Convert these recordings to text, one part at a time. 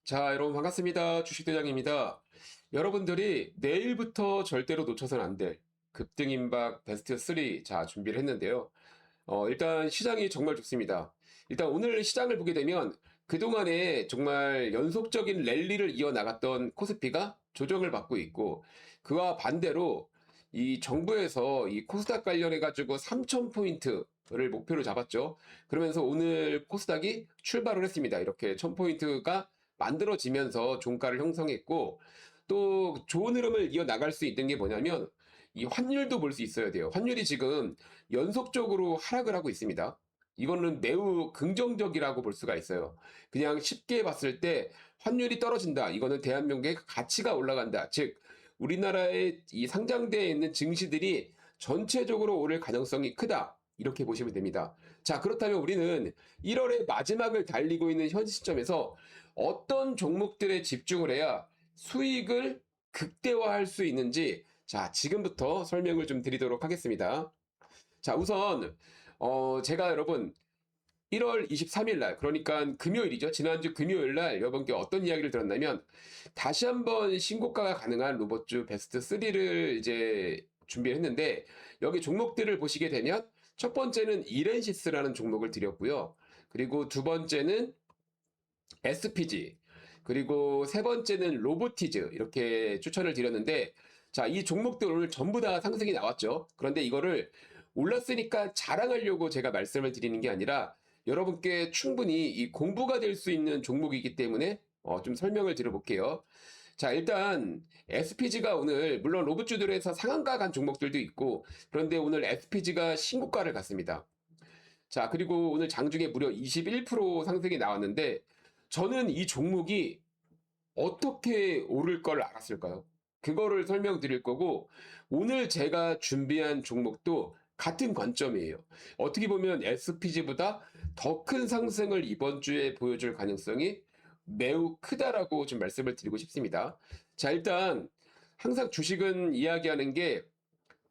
자, 여러분 반갑습니다. 주식대장입니다. 여러분들이 내일부터 절대로 놓쳐선 안 될 급등임박 베스트 3 자, 준비를 했는데요. 일단 시장이 정말 좋습니다. 일단 오늘 시장을 보게 되면 그동안에 정말 연속적인 랠리를 이어나갔던 코스피가 조정을 받고 있고, 그와 반대로 이 정부에서 이 코스닥 관련해 가지고 3,000포인트를 목표로 잡았죠. 그러면서 오늘 코스닥이 출발을 했습니다. 이렇게 1,000포인트가 만들어지면서 종가를 형성했고, 또 좋은 흐름을 이어나갈 수 있는 게 뭐냐면 이 환율도 볼 수 있어야 돼요. 환율이 지금 연속적으로 하락을 하고 있습니다. 이거는 매우 긍정적이라고 볼 수가 있어요. 그냥 쉽게 봤을 때 환율이 떨어진다. 이거는 대한민국의 가치가 올라간다. 즉, 우리나라의 이 상장되어 있는 증시들이 전체적으로 오를 가능성이 크다. 이렇게 보시면 됩니다. 자, 그렇다면 우리는 1월의 마지막을 달리고 있는 현 시점에서 어떤 종목들에 집중을 해야 수익을 극대화할 수 있는지, 자, 지금부터 설명을 좀 드리도록 하겠습니다. 자, 우선 제가 여러분 1월 23일 날, 그러니까 금요일이죠. 지난주 금요일 날 여러분께 어떤 이야기를 들었냐면, 다시 한번 신고가가 가능한 로봇주 베스트 3를 이제 준비를 했는데, 여기 종목들을 보시게 되면 첫 번째는 이렌시스라는 종목을 드렸고요. 그리고 두 번째는 SPG, 그리고 세 번째는 로보티즈, 이렇게 추천을 드렸는데, 자, 이 종목들 오늘 전부 다 상승이 나왔죠. 그런데 이거를 올랐으니까 자랑하려고 제가 말씀을 드리는 게 아니라 여러분께 충분히 이 공부가 될 수 있는 종목이기 때문에 좀 설명을 드려볼게요. 자, 일단 SPG가 오늘 물론 로봇주들에서 상한가 간 종목들도 있고, 그런데 오늘 SPG가 신고가를 갔습니다. 자, 그리고 오늘 장중에 무려 21% 상승이 나왔는데, 저는 이 종목이 어떻게 오를 걸 알았을까요? 그거를 설명드릴 거고, 오늘 제가 준비한 종목도 같은 관점이에요. 어떻게 보면 SPG보다 더 큰 상승을 이번 주에 보여줄 가능성이 매우 크다라고 좀 말씀을 드리고 싶습니다. 자, 일단 항상 주식은 이야기하는 게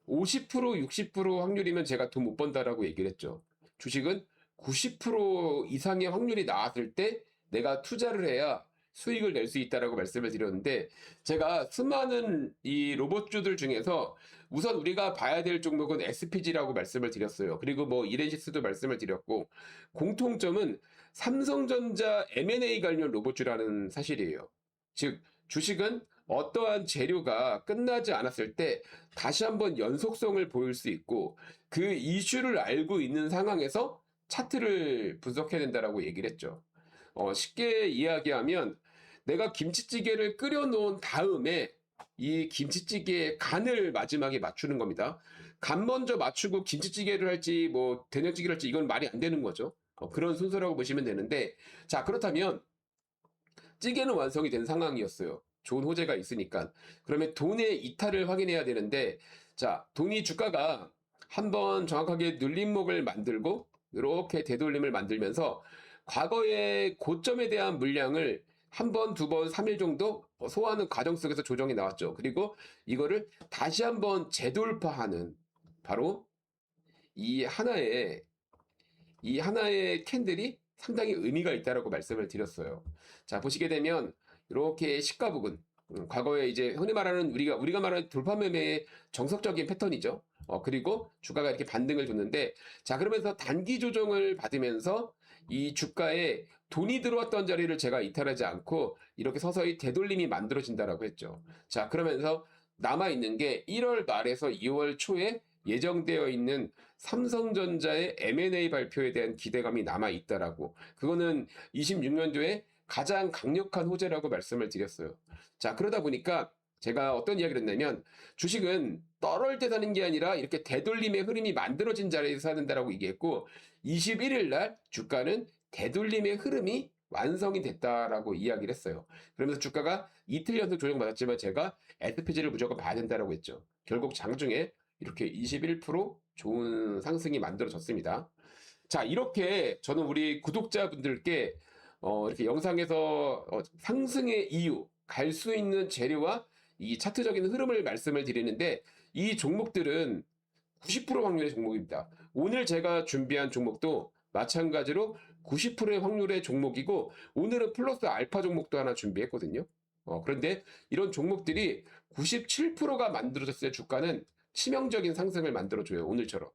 50%, 60% 확률이면 제가 돈 못 번다라고 얘기를 했죠. 주식은 90% 이상의 확률이 나왔을 때 내가 투자를 해야 수익을 낼 수 있다라고 말씀을 드렸는데, 제가 수많은 이 로봇주들 중에서 우선 우리가 봐야 될 종목은 SPG라고 말씀을 드렸어요. 그리고 뭐 이렌시스도 말씀을 드렸고, 공통점은 삼성전자 M&A 관련 로봇주라는 사실이에요. 즉, 주식은 어떠한 재료가 끝나지 않았을 때 다시 한번 연속성을 보일 수 있고, 그 이슈를 알고 있는 상황에서 차트를 분석해야 된다라고 얘기를 했죠. 쉽게 이야기하면 내가 김치찌개를 끓여 놓은 다음에 이 김치찌개의 간을 마지막에 맞추는 겁니다. 간 먼저 맞추고 김치찌개를 할지 뭐 된장찌개를 할지 이건 말이 안 되는 거죠. 그런 순서라고 보시면 되는데, 자, 그렇다면 찌개는 완성이 된 상황이었어요. 좋은 호재가 있으니까. 그러면 돈의 이탈을 확인해야 되는데, 자, 돈이 주가가 한번 정확하게 눌림목을 만들고 이렇게 되돌림을 만들면서 과거의 고점에 대한 물량을 한 번, 두 번, 3일 정도 소화하는 과정 속에서 조정이 나왔죠. 그리고 이거를 다시 한번 재돌파하는, 바로 이 하나의 이 하나의 캔들이 상당히 의미가 있다라고 말씀을 드렸어요. 자, 보시게 되면 이렇게 시가 부근, 과거에 이제 흔히 말하는 우리가 말하는 돌파 매매의 정석적인 패턴이죠. 그리고 주가가 이렇게 반등을 줬는데, 자, 그러면서 단기 조정을 받으면서 이 주가에 돈이 들어왔던 자리를 제가 이탈하지 않고 이렇게 서서히 되돌림이 만들어진다라고 했죠. 자, 그러면서 남아 있는 게 1월 말에서 2월 초에 예정되어 있는 삼성전자의 M&A 발표에 대한 기대감이 남아 있다라고. 그거는 26년도에 가장 강력한 호재라고 말씀을 드렸어요. 자, 그러다 보니까 제가 어떤 이야기를 했냐면, 주식은 떨어질 때 사는 게 아니라 이렇게 되돌림의 흐름이 만들어진 자리에서 사는 다라고 얘기했고, 21일 날 주가는 되돌림의 흐름이 완성이 됐다라고 이야기를 했어요. 그러면서 주가가 이틀 연속 조정받았지만 제가 SPG를 무조건 봐야 된다라고 했죠. 결국 장중에 이렇게 21% 좋은 상승이 만들어졌습니다. 자, 이렇게 저는 우리 구독자분들께 이렇게 영상에서 상승의 이유, 갈 수 있는 재료와 이 차트적인 흐름을 말씀을 드리는데, 이 종목들은 90% 확률의 종목입니다. 오늘 제가 준비한 종목도 마찬가지로 90%의 확률의 종목이고 오늘은 플러스 알파 종목도 하나 준비했거든요. 그런데 이런 종목들이 97%가 만들어졌을 때 주가는 치명적인 상승을 만들어줘요. 오늘처럼.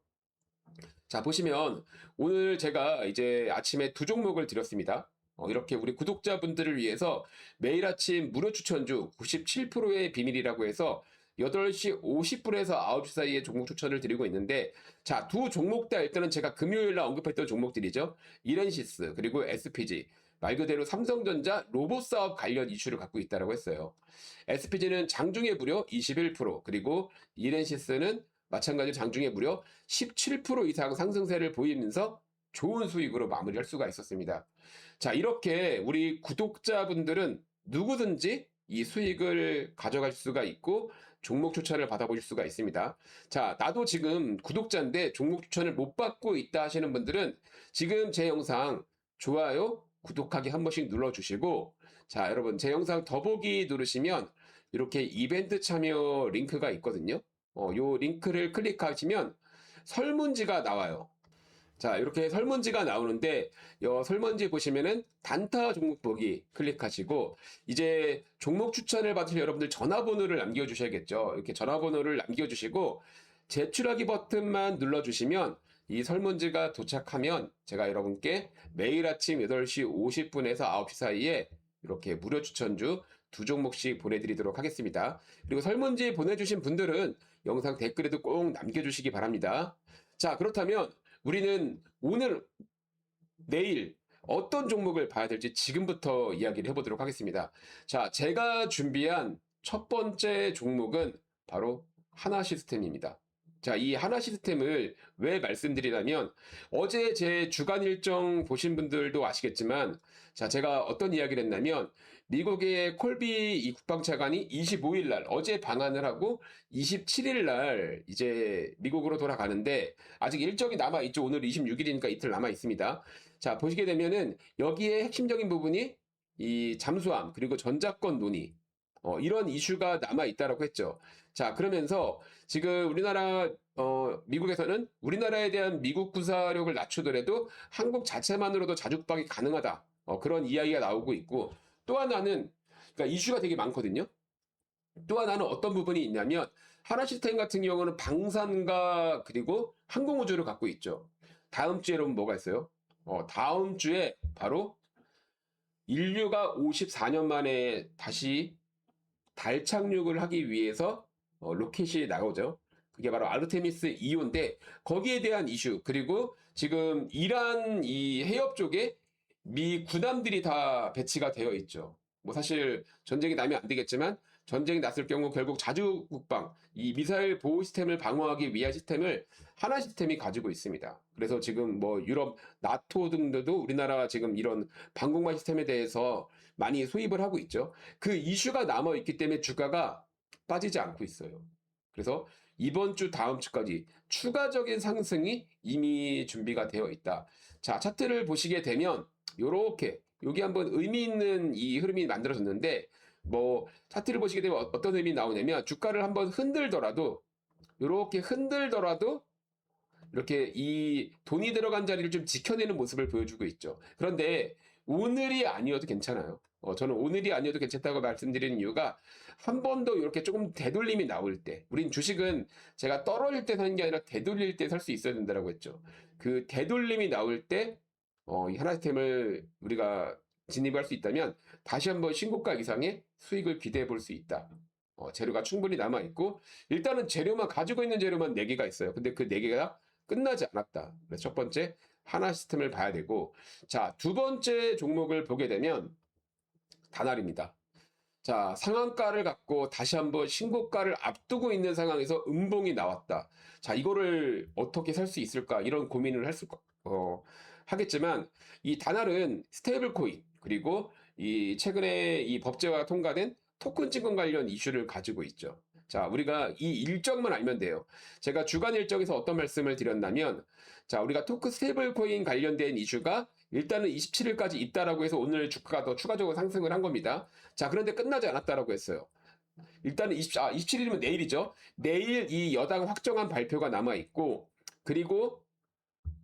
자, 보시면 오늘 제가 이제 아침에 두 종목을 드렸습니다. 이렇게 우리 구독자분들을 위해서 매일 아침 무료 추천주 97%의 비밀이라고 해서 8시 50분에서 9시 사이에 종목 추천을 드리고 있는데, 자, 두 종목 다 일단은 제가 금요일 날 언급했던 종목들이죠. 이렌시스 그리고 SPG, 말 그대로 삼성전자 로봇 사업 관련 이슈를 갖고 있다고 했어요. SPG는 장중에 무려 21%, 그리고 이렌시스는 마찬가지로 장중에 무려 17% 이상 상승세를 보이면서 좋은 수익으로 마무리할 수가 있었습니다. 자, 이렇게 우리 구독자분들은 누구든지 이 수익을 가져갈 수가 있고 종목 추천을 받아보실 수가 있습니다. 자, 나도 지금 구독자인데 종목 추천을 못 받고 있다 하시는 분들은 지금 제 영상 좋아요, 구독하기 한 번씩 눌러주시고, 자, 여러분 제 영상 더보기 누르시면 이렇게 이벤트 참여 링크가 있거든요. 요 링크를 클릭하시면 설문지가 나와요. 자, 이렇게 설문지가 나오는데, 설문지 보시면은 단타 종목 보기 클릭하시고, 이제 종목 추천을 받으실 여러분들 전화번호를 남겨주셔야겠죠. 이렇게 전화번호를 남겨주시고, 제출하기 버튼만 눌러주시면 이 설문지가 도착하면 제가 여러분께 매일 아침 8시 50분에서 9시 사이에 이렇게 무료 추천주 두 종목씩 보내드리도록 하겠습니다. 그리고 설문지 보내주신 분들은 영상 댓글에도 꼭 남겨주시기 바랍니다. 자, 그렇다면 우리는 오늘, 내일 어떤 종목을 봐야 될지 지금부터 이야기를 해보도록 하겠습니다. 자, 제가 준비한 첫 번째 종목은 바로 하나시스템입니다. 자, 이 하나시스템을 왜 말씀드리냐면, 어제 제 주간 일정 보신 분들도 아시겠지만, 자, 제가 어떤 이야기를 했냐면, 미국의 콜비 이 국방차관이 25일 날 어제 방한을 하고 27일 날 이제 미국으로 돌아가는데, 아직 일정이 남아 있죠. 오늘 26일이니까 이틀 남아 있습니다. 자, 보시게 되면은 여기에 핵심적인 부분이 이 잠수함 그리고 전자권 논의, 이런 이슈가 남아 있다라고 했죠. 자, 그러면서 지금 우리나라, 미국에서는 우리나라에 대한 미국 구사력을 낮추더라도 한국 자체만으로도 자주박이 가능하다. 그런 이야기가 나오고 있고, 또 하나는, 그러니까 이슈가 되게 많거든요. 또 하나는 어떤 부분이 있냐면, 하나시스템 같은 경우는 방산과 그리고 항공우주를 갖고 있죠. 다음 주에 여러분 뭐가 있어요? 다음 주에 바로 인류가 54년 만에 다시 달 착륙을 하기 위해서 로켓이 나오죠. 그게 바로 아르테미스 2호인데, 거기에 대한 이슈, 그리고 지금 이란 이 해협 쪽에 미 군함들이 다 배치가 되어 있죠. 뭐 사실 전쟁이 나면 안 되겠지만, 전쟁이 났을 경우 결국 자주국방, 이 미사일 보호 시스템을 방어하기 위한 시스템을 하나 시스템이 가지고 있습니다. 그래서 지금 뭐 유럽 나토 등들도 우리나라 지금 이런 방공망 시스템에 대해서 많이 수입을 하고 있죠. 그 이슈가 남아 있기 때문에 주가가 빠지지 않고 있어요. 그래서 이번 주 다음 주까지 추가적인 상승이 이미 준비가 되어 있다. 자, 차트를 보시게 되면 요렇게 여기 한번 의미 있는 이 흐름이 만들어졌는데, 뭐 차트를 보시게 되면 어떤 의미 나오냐면, 주가를 한번 흔들더라도, 요렇게 흔들더라도 이렇게 이 돈이 들어간 자리를 좀 지켜내는 모습을 보여주고 있죠. 그런데 오늘이 아니어도 괜찮아요. 저는 오늘이 아니어도 괜찮다고 말씀드리는 이유가, 한 번 더 이렇게 조금 되돌림이 나올 때, 우린 주식은 제가 떨어질 때 사는 게 아니라 되돌릴 때 살 수 있어야 된다고 했죠. 그 되돌림이 나올 때, 이 하나템을 우리가 진입할 수 있다면 다시 한번 신고가 이상의 수익을 기대해 볼 수 있다. 재료가 충분히 남아 있고, 일단은 재료만 가지고 있는 재료만 4개가 있어요. 근데 그 4개가 끝나지 않았다. 그래서 첫 번째 하나 시스템을 봐야 되고, 자, 두 번째 종목을 보게 되면 다날입니다. 자, 상한가를 갖고 다시 한번 신고가를 앞두고 있는 상황에서 음봉이 나왔다. 자, 이거를 어떻게 살 수 있을까? 이런 고민을 하겠지만, 이 다날은 스테이블 코인, 그리고 이 최근에 이 법제화가 통과된 토큰 증권 관련 이슈를 가지고 있죠. 자, 우리가 이 일정만 알면 돼요. 제가 주간 일정에서 어떤 말씀을 드렸냐면, 자, 우리가 토큰 스테이블 코인 관련된 이슈가 일단은 27일까지 있다라고 해서 오늘 주가가 더 추가적으로 상승을 한 겁니다. 자, 그런데 끝나지 않았다라고 했어요. 일단은 27일이면 내일이죠. 내일 이 여당 확정한 발표가 남아 있고, 그리고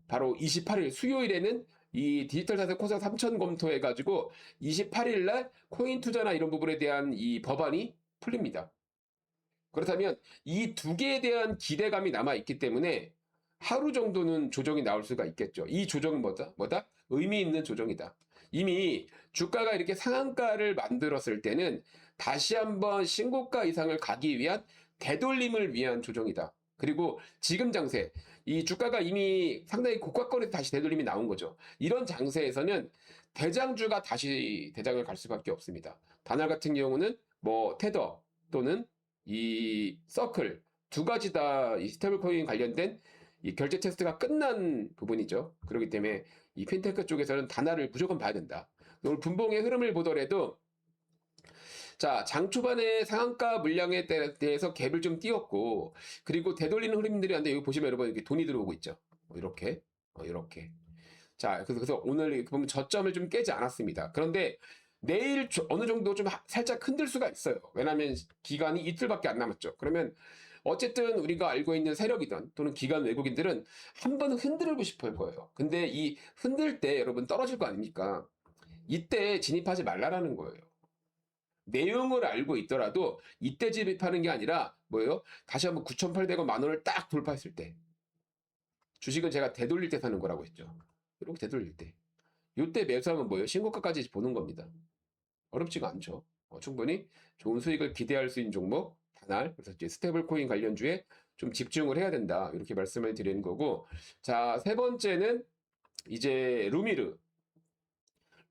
바로 28일 수요일에는 이 디지털 자산 코스닥 3천 검토해가지고 28일 날 코인 투자나 이런 부분에 대한 이 법안이 풀립니다. 그렇다면 이 두 개에 대한 기대감이 남아있기 때문에 하루 정도는 조정이 나올 수가 있겠죠. 이 조정은 뭐다? 의미 있는 조정이다. 이미 주가가 이렇게 상한가를 만들었을 때는 다시 한번 신고가 이상을 가기 위한 되돌림을 위한 조정이다. 그리고 지금 장세, 이 주가가 이미 상당히 고가권에서 다시 되돌림이 나온 거죠. 이런 장세에서는 대장주가 다시 대장을 갈 수밖에 없습니다. 다날 같은 경우는 뭐 테더 또는 이 서클 두 가지 다 이 스테이블 코인 관련된 이 결제 테스트가 끝난 부분이죠. 그렇기 때문에 이 핀테크 쪽에서는 다날을 무조건 봐야 된다. 오늘 분봉의 흐름을 보더라도 자, 장 초반에 상한가 물량에 대해서 갭을 좀 띄웠고, 그리고 되돌리는 흐름들이 한데 여기 보시면 여러분 이렇게 돈이 들어오고 있죠. 이렇게, 이렇게. 자, 그래서 오늘 이렇게 보면 저점을 좀 깨지 않았습니다. 그런데 내일 어느 정도 좀 살짝 흔들 수가 있어요. 왜냐하면 기간이 이틀밖에 안 남았죠. 그러면 어쨌든 우리가 알고 있는 세력이든 또는 기관 외국인들은 한번 흔들고 싶을 거예요. 근데 이 흔들 때 여러분 떨어질 거 아닙니까? 이때 진입하지 말라라는 거예요. 내용을 알고 있더라도 이때 진입하는 게 아니라 뭐예요? 다시 한번 9,800원 만 원을 딱 돌파했을 때 주식은 제가 되돌릴 때 사는 거라고 했죠. 이렇게 되돌릴 때. 이때 매수하면 뭐예요? 신고가까지 보는 겁니다. 어렵지가 않죠. 충분히 좋은 수익을 기대할 수 있는 종목 다날 그래서 이제 스테이블 코인 관련주에 좀 집중을 해야 된다 이렇게 말씀을 드리는 거고 자, 세 번째는 이제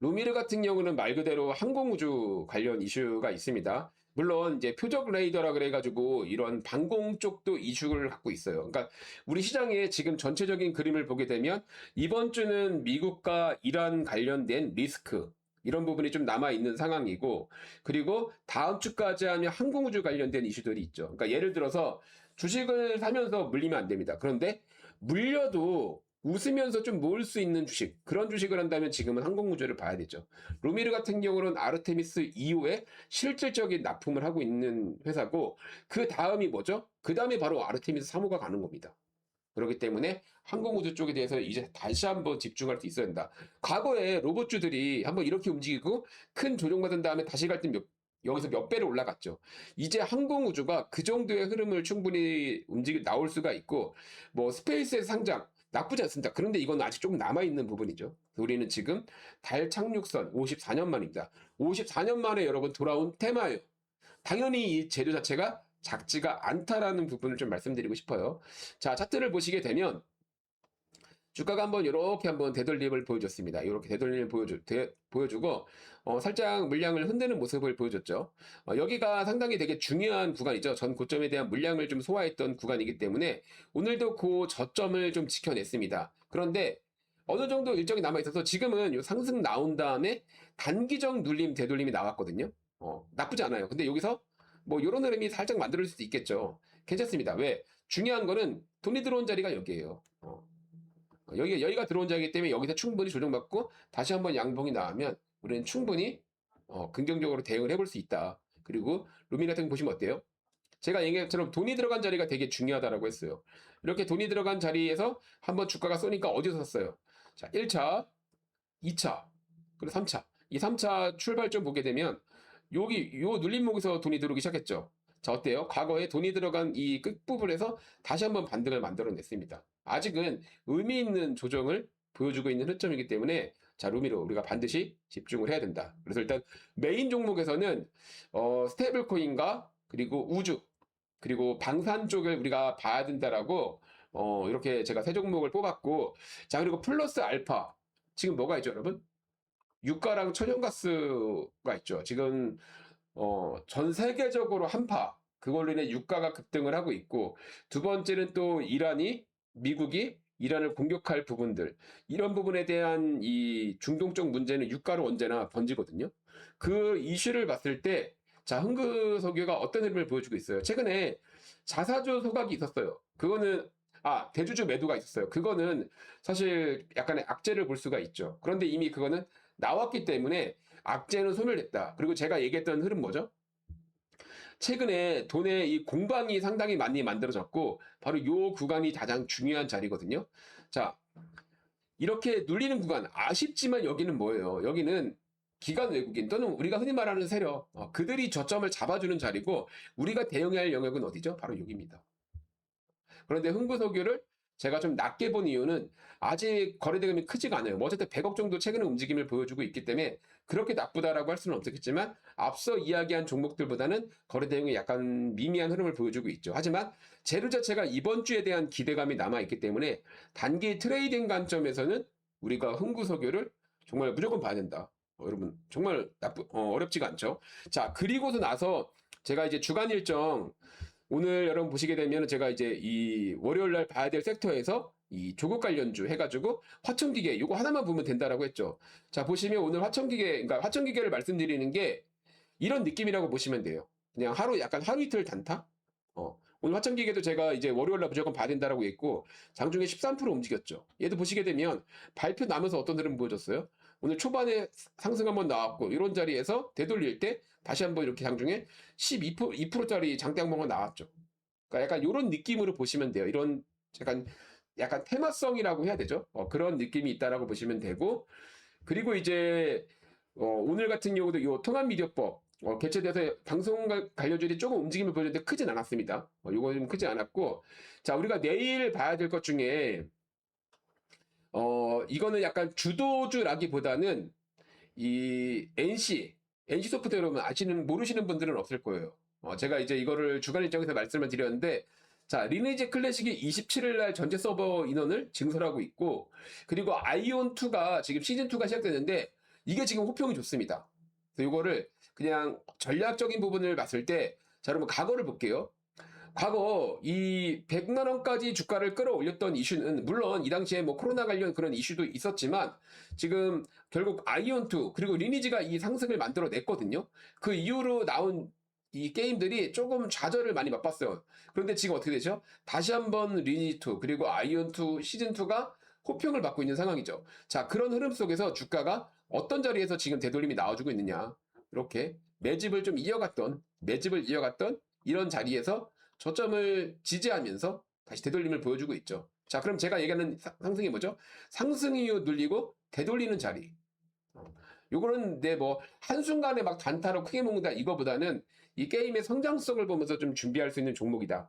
루미르 같은 경우는 말 그대로 항공우주 관련 이슈가 있습니다. 물론 이제 표적 레이더라 그래가지고 이런 방공 쪽도 이슈를 갖고 있어요. 그러니까 우리 시장의 지금 전체적인 그림을 보게 되면 이번 주는 미국과 이란 관련된 리스크 이런 부분이 좀 남아 있는 상황이고 그리고 다음 주까지 하면 항공우주 관련된 이슈들이 있죠. 그러니까 예를 들어서 주식을 사면서 물리면 안 됩니다. 그런데 물려도 웃으면서 좀 모을 수 있는 주식 그런 주식을 한다면 지금은 항공우주를 봐야 되죠. 루미르 같은 경우는 아르테미스 이후에 실질적인 납품을 하고 있는 회사고 그 다음이 뭐죠? 그 다음에 바로 아르테미스 3호가 가는 겁니다. 그렇기 때문에 항공우주 쪽에 대해서 이제 다시 한번 집중할 수 있어야 된다. 과거에 로봇주들이 한번 이렇게 움직이고 큰 조정받은 다음에 다시 갈 때 여기서 몇 배를 올라갔죠. 이제 항공우주가 그 정도의 흐름을 충분히 나올 수가 있고 뭐 스페이스의 상장 나쁘지 않습니다. 그런데 이건 아직 조금 남아있는 부분이죠. 우리는 지금 달 착륙선 54년 만입니다. 54년 만에 여러분 돌아온 테마예요. 당연히 이 재료 자체가 작지가 않다라는 부분을 좀 말씀드리고 싶어요. 자, 차트를 보시게 되면 주가가 한번 이렇게 한번 되돌림을 보여줬습니다. 이렇게 되돌림을 보여주고 살짝 물량을 흔드는 모습을 보여줬죠. 여기가 상당히 되게 중요한 구간이죠. 전 고점에 대한 물량을 좀 소화했던 구간이기 때문에 오늘도 그 저점을 좀 지켜냈습니다. 그런데 어느 정도 일정이 남아있어서 지금은 요 상승 나온 다음에 단기적 눌림, 되돌림이 나왔거든요. 나쁘지 않아요. 근데 여기서 뭐 이런 흐름이 살짝 만들어질 수도 있겠죠. 괜찮습니다. 왜? 중요한 거는 돈이 들어온 자리가 여기예요. 여기가 들어온 자리이기 때문에 여기서 충분히 조정받고 다시 한번 양봉이 나오면 우리는 충분히 긍정적으로 대응을 해볼 수 있다. 그리고 루미 같은 거 보시면 어때요? 제가 얘기한 것처럼 돈이 들어간 자리가 되게 중요하다라고 했어요. 이렇게 돈이 들어간 자리에서 한번 주가가 쏘니까 어디서 샀어요? 자, 1차, 2차, 그리고 3차. 이 3차 출발점 보게 되면 요 눌림목에서 돈이 들어오기 시작했죠. 자, 어때요? 과거에 돈이 들어간 이 끝부분에서 다시 한번 반등을 만들어냈습니다. 아직은 의미 있는 조정을 보여주고 있는 흐점이기 때문에 자, 루미로 우리가 반드시 집중을 해야 된다. 그래서 일단 메인 종목에서는 스테이블 코인과 그리고 우주 그리고 방산 쪽을 우리가 봐야 된다라고 이렇게 제가 세 종목을 뽑았고 자, 그리고 플러스 알파 지금 뭐가 있죠, 여러분? 유가랑 천연가스가 있죠. 지금 전 세계적으로 한파 그걸로 인해 유가가 급등을 하고 있고 두 번째는 또 미국이 이란을 공격할 부분들 이런 부분에 대한 이 중동적 문제는 유가로 언제나 번지거든요. 그 이슈를 봤을 때 자, 흥그석유가 어떤 흐름을 보여주고 있어요. 최근에 자사주 소각이 있었어요. 그거는 대주주 매도가 있었어요. 그거는 사실 약간의 악재를 볼 수가 있죠. 그런데 이미 그거는 나왔기 때문에 악재는 소멸됐다. 그리고 제가 얘기했던 흐름 뭐죠? 최근에 돈의 이 공방이 상당히 많이 만들어졌고 바로 요 구간이 가장 중요한 자리거든요. 자, 이렇게 눌리는 구간 아쉽지만 여기는 뭐예요? 여기는 기관 외국인 또는 우리가 흔히 말하는 세력 그들이 저점을 잡아주는 자리고 우리가 대응해야 할 영역은 어디죠? 바로 여기입니다. 그런데 흥구석유를 제가 좀 낮게 본 이유는 아직 거래 대금이 크지가 않아요. 뭐 어쨌든 100억 정도 최근에 움직임을 보여주고 있기 때문에 그렇게 나쁘다라고 할 수는 없겠지만 앞서 이야기한 종목들보다는 거래 대금이 약간 미미한 흐름을 보여주고 있죠. 하지만 재료 자체가 이번 주에 대한 기대감이 남아있기 때문에 단기 트레이딩 관점에서는 우리가 흥구석유를 정말 무조건 봐야 된다. 여러분 정말 어렵지가 않죠. 자, 그리고서 나서 제가 이제 주간 일정 오늘 여러분 보시게 되면 제가 이제 이 월요일 날 봐야 될 섹터에서 이 조국 관련주 해가지고 화천기계 요거 하나만 보면 된다라고 했죠. 자, 보시면 오늘 화천기계, 그러니까 화천기계를 말씀드리는 게 이런 느낌이라고 보시면 돼요. 그냥 약간 하루 이틀 단타? 오늘 화천기계도 제가 이제 월요일 날 무조건 봐야 된다라고 했고 장중에 13% 움직였죠. 얘도 보시게 되면 발표 나면서 어떤 흐름 보여줬어요? 오늘 초반에 상승 한번 나왔고 이런 자리에서 되돌릴 때 다시 한번 이렇게 장중에 2%짜리 장대 항목가 나왔죠. 그러니까 약간 이런 느낌으로 보시면 돼요. 이런 약간 테마성이라고 해야 되죠. 그런 느낌이 있다라고 보시면 되고 그리고 이제 오늘 같은 경우도 이 통합미디어법 개최돼서 방송 관련주들이 조금 움직임을 보였는데 크진 않았습니다. 이거 좀 크지 않았고 자 우리가 내일 봐야 될 것 중에 이거는 약간 주도주라기보다는 이 NC소프트 여러분 모르시는 분들은 없을 거예요. 제가 이제 이거를 주간 일정에서 말씀을 드렸는데 자 리니지 클래식이 27일 날 전체 서버 인원을 증설하고 있고 그리고 아이온2가 지금 시즌2가 시작되는데 이게 지금 호평이 좋습니다. 그래서 이거를 그냥 전략적인 부분을 봤을 때 자 여러분 과거를 볼게요. 과거 이 100만 원까지 주가를 끌어올렸던 이슈는 물론 이 당시에 뭐 코로나 관련 그런 이슈도 있었지만 지금 결국 아이온2 그리고 리니지가 이 상승을 만들어냈거든요. 그 이후로 나온 이 게임들이 조금 좌절을 많이 맛봤어요. 그런데 지금 어떻게 되죠? 다시 한번 리니지2 그리고 아이온2 시즌2가 호평을 받고 있는 상황이죠. 자, 그런 흐름 속에서 주가가 어떤 자리에서 지금 되돌림이 나와주고 있느냐. 이렇게 매집을 이어갔던 이런 자리에서 저점을 지지하면서 다시 되돌림을 보여주고 있죠. 자, 그럼 제가 얘기하는 상승이 뭐죠? 상승 이후 눌리고 되돌리는 자리. 요거는 뭐 한순간에 막 단타로 크게 먹는다 이거보다는 이 게임의 성장성을 보면서 좀 준비할 수 있는 종목이다.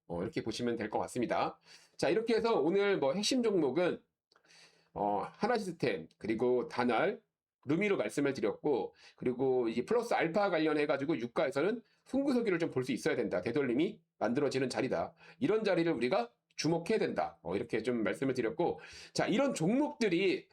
이렇게 보시면 될 것 같습니다. 자, 이렇게 해서 오늘 뭐 핵심 종목은 하나시스템 그리고 다날 루미로 말씀을 드렸고 그리고 이 플러스 알파 관련해 가지고 유가에서는 흥구석유를 좀 볼 수 있어야 된다. 되돌림이 만들어지는 자리다. 이런 자리를 우리가 주목해야 된다. 이렇게 좀 말씀을 드렸고 자 이런 종목들이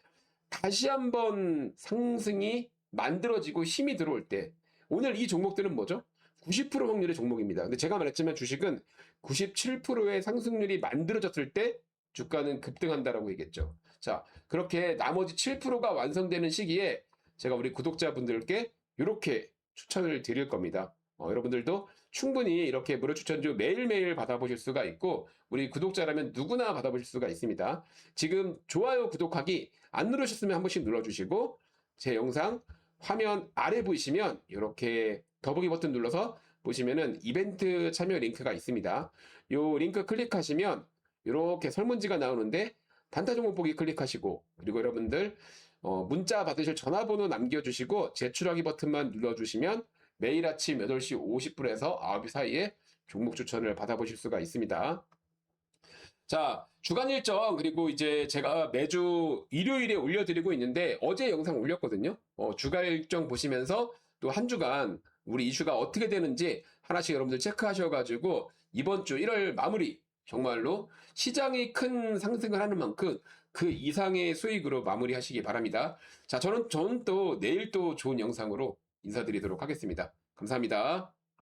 다시 한번 상승이 만들어지고 힘이 들어올 때 오늘 이 종목들은 뭐죠? 90% 확률의 종목입니다. 근데 제가 말했지만 주식은 97%의 상승률이 만들어졌을 때 주가는 급등한다라고 얘기했죠. 자, 그렇게 나머지 7%가 완성되는 시기에 제가 우리 구독자분들께 이렇게 추천을 드릴 겁니다. 여러분들도 충분히 이렇게 무료 추천주 매일매일 받아보실 수가 있고 우리 구독자라면 누구나 받아보실 수가 있습니다. 지금 좋아요, 구독하기 안 누르셨으면 한 번씩 눌러주시고 제 영상 화면 아래 보이시면 이렇게 더보기 버튼 눌러서 보시면은 이벤트 참여 링크가 있습니다. 이 링크 클릭하시면 이렇게 설문지가 나오는데 단타 종목 보기 클릭하시고 그리고 여러분들 문자 받으실 전화번호 남겨주시고 제출하기 버튼만 눌러주시면 매일 아침 8시 50분에서 9시 사이에 종목 추천을 받아보실 수가 있습니다. 자, 주간 일정 그리고 이제 제가 매주 일요일에 올려드리고 있는데 어제 영상 올렸거든요. 주간 일정 보시면서 또 한 주간 우리 이슈가 어떻게 되는지 하나씩 여러분들 체크하셔가지고 이번 주 1월 마무리 정말로 시장이 큰 상승을 하는 만큼 그 이상의 수익으로 마무리하시기 바랍니다. 자, 저는 또 내일 또 좋은 영상으로 인사드리도록 하겠습니다. 감사합니다.